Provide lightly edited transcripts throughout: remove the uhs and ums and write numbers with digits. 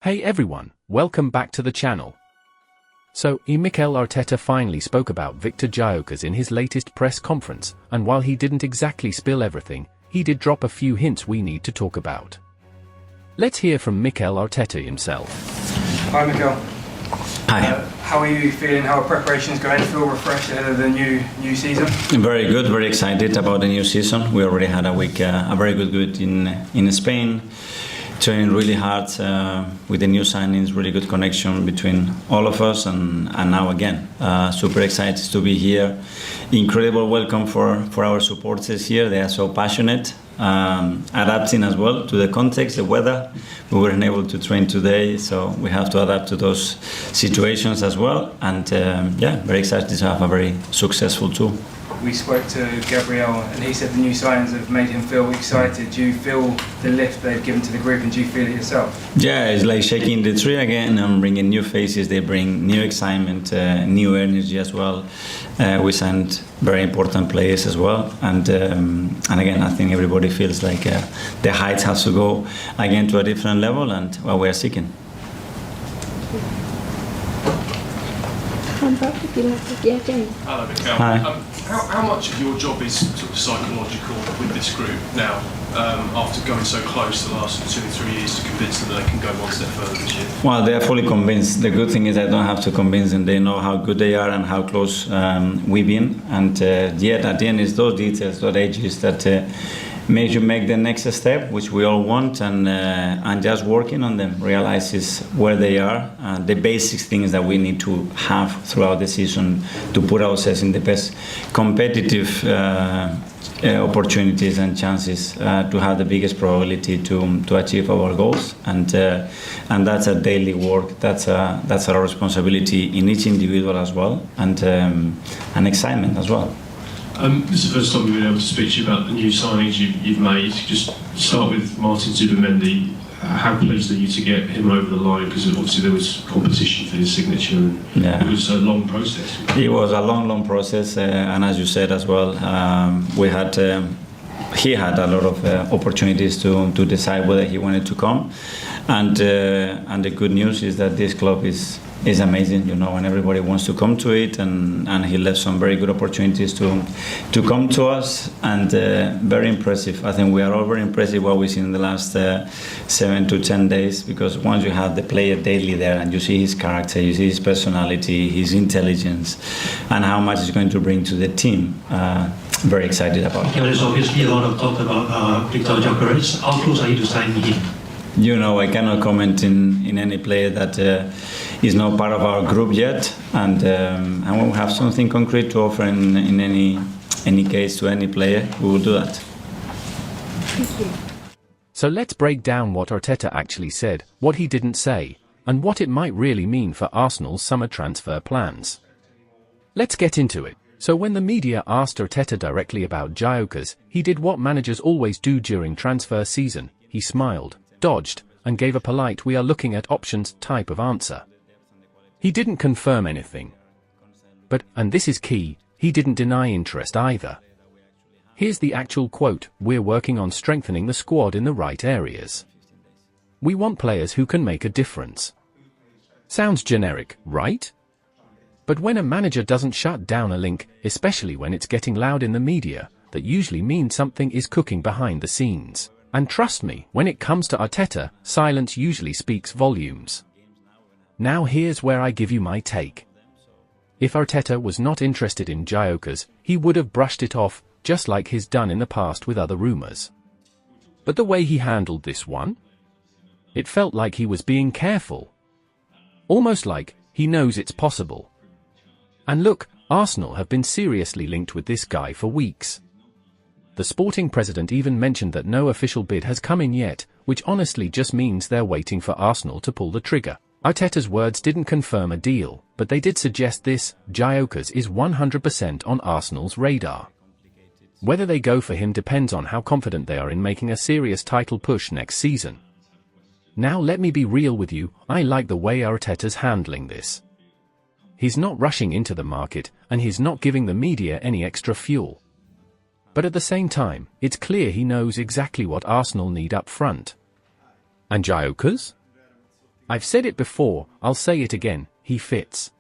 Hey everyone, welcome back to the channel. So, Mikel Arteta finally spoke about Viktor Gyokeres in his latest press conference, and while he didn't exactly spill everything, he did drop a few hints we need to talk about. Let's hear from Mikel Arteta himself. Hi Mikel. Hi. How are you feeling? How are preparations going? Feel refreshed ahead of the new season? Very good, very excited about the new season. We already had a very good week in Spain. Training really hard with the new signings, really good connection between all of us, and now again, super excited to be here. Incredible welcome for our supporters here. They are so passionate, adapting as well to the context, the weather. We weren't able to train today, so we have to adapt to those situations as well. And very excited to have a very successful tour. We spoke to Gabriel and he said the new signings have made him feel excited. Do you feel the lift they've given to the group, and do you feel it yourself? Yeah, it's like shaking the tree again and bringing new faces. They bring new excitement, new energy as well. We signed very important players as well, and again, I think everybody feels like the heights have to go again to a different level, and what we are seeking. Hello, Mikel. Hi. How much of your job is sort of psychological with this group now, after going so close the last 2 or 3 years, to convince them that they can go one step further this year? Well, they are fully convinced. The good thing is I don't have to convince them. They know how good they are and how close we've been. And yet, at the end, it's those details, those edges that make you make the next step, which we all want, and just working on them, realizes where they are, the basic things that we need to have throughout the season to put ourselves in the best competitive opportunities and chances to have the biggest probability to achieve our goals, and that's a daily work. That's our responsibility in each individual as well, and excitement as well. This is the first time we've been able to speak to you about the new signings you've made. Just start with Martin Zubimendi. How pleased are you to get him over the line? Because obviously there was competition for his signature, and it was a long process. It was a long process, and as you said as well, he had a lot of opportunities to decide whether he wanted to come, and the good news is that this club is amazing, and everybody wants to come to it, and he left some very good opportunities to come to us, and very impressive. I think we are all very impressed with what we've seen in the last 7 to 10 days, because once you have the player daily there and you see his character, you see his personality, his intelligence, and how much he's going to bring to the team, very excited about it. There is obviously a lot of talk about Viktor Gyokeres. How close are you to signing him? I cannot comment in any player that is not part of our group yet, and when we have something concrete to offer in any case to any player, we will do that. Thank you. So let's break down what Arteta actually said, what he didn't say, and what it might really mean for Arsenal's summer transfer plans. Let's get into it. So when the media asked Arteta directly about Gyokeres, he did what managers always do during transfer season. He smiled, dodged, and gave a polite "we are looking at options" type of answer. He didn't confirm anything. But, and this is key, he didn't deny interest either. Here's the actual quote: "We're working on strengthening the squad in the right areas. We want players who can make a difference." Sounds generic, right? But when a manager doesn't shut down a link, especially when it's getting loud in the media, that usually means something is cooking behind the scenes. And trust me, when it comes to Arteta, silence usually speaks volumes. Now here's where I give you my take. If Arteta was not interested in Gyokeres, he would have brushed it off, just like he's done in the past with other rumours. But the way he handled this one? It felt like he was being careful. Almost like he knows it's possible. And look, Arsenal have been seriously linked with this guy for weeks. The sporting president even mentioned that no official bid has come in yet, which honestly just means they're waiting for Arsenal to pull the trigger. Arteta's words didn't confirm a deal, but they did suggest this: Gyokeres is 100% on Arsenal's radar. Whether they go for him depends on how confident they are in making a serious title push next season. Now let me be real with you, I like the way Arteta's handling this. He's not rushing into the market, and he's not giving the media any extra fuel. But at the same time, it's clear he knows exactly what Arsenal need up front. And Gyokeres? I've said it before, I'll say it again, he fits.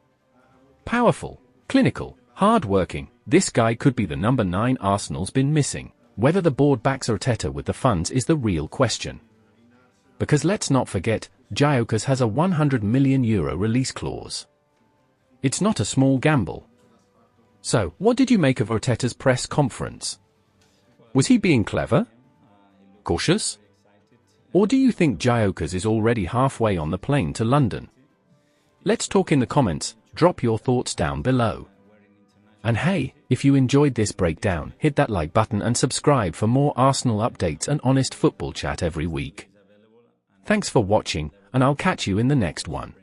Powerful, clinical, hard-working, this guy could be the number 9 Arsenal's been missing. Whether the board backs Arteta with the funds is the real question. Because let's not forget, Gyökeres has a €100 million release clause. It's not a small gamble. So, what did you make of Arteta's press conference? Was he being clever? Cautious? Or do you think Gyökeres is already halfway on the plane to London? Let's talk in the comments, drop your thoughts down below. And hey, if you enjoyed this breakdown, hit that like button and subscribe for more Arsenal updates and honest football chat every week. Thanks for watching, and I'll catch you in the next one.